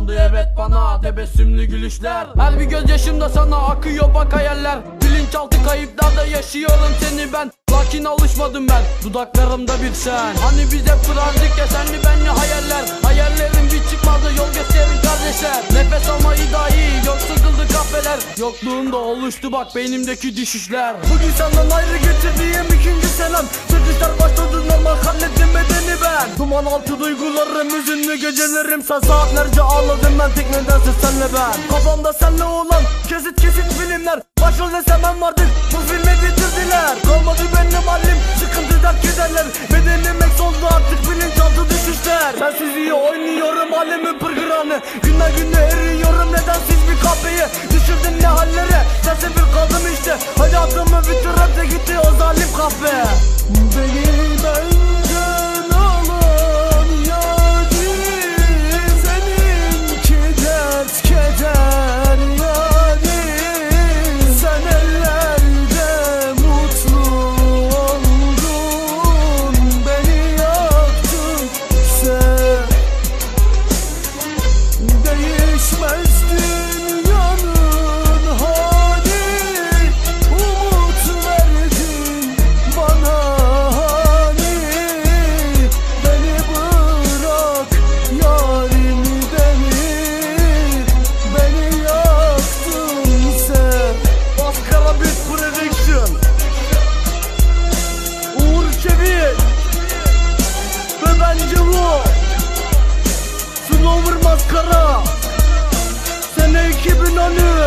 yaşandı evet bana, tebessümlü gülüşler. Her bir gözyaşımda sana akıyor bak hayaller. Bilinçaltı kayıplarda yaşıyorum seni ben. Lakin alışmadım ben, dudaklarımda bir sen. Hani biz hep kurardık ya senli benli hayaller. Hayallerim bir çıkmadı, yol gösterin kardeşler. Nefes almayı dahi yok sıkıldı kahveler. Yokluğunda oluştu bak beynimdeki düşüşler. Bugün senden ayrı getirdiğim ikinci selam. Sürtüşler başladı normal, hallettim bedeni ben. Duman altı duygularım, hüzünlü gecelerim. Sen saatlerce ağladım ben, tek nedense senle ben. Kafamda senle olan kesit filmler. Başrol desem ben vardık, bu filmi bitirdiler. Kalmadı benim halim, sıkıntı dert kederler. Bedenim eks oldu artık, bilinçaltı düşüşler. Sensizliği oynuyorum halimin pırgıranı. Günden güne eriyorum nedensiz bir kahveye. Düşürdün ne hallere, sersefil kaldım işte. Hayatımı bitirip de gitti o zalim kahve. Beni benden alan yarim, seninki dert keder yarim. Sen ellerde mutlu oldun, beni yaktın sen. Değişmez dünyanın hali, umut verdin bana hani. Beni bırak yarim beni yaktın sen. Maskara Beat Production, Uğur Çevik ve bence bu Slower Maskara. Sene 2013.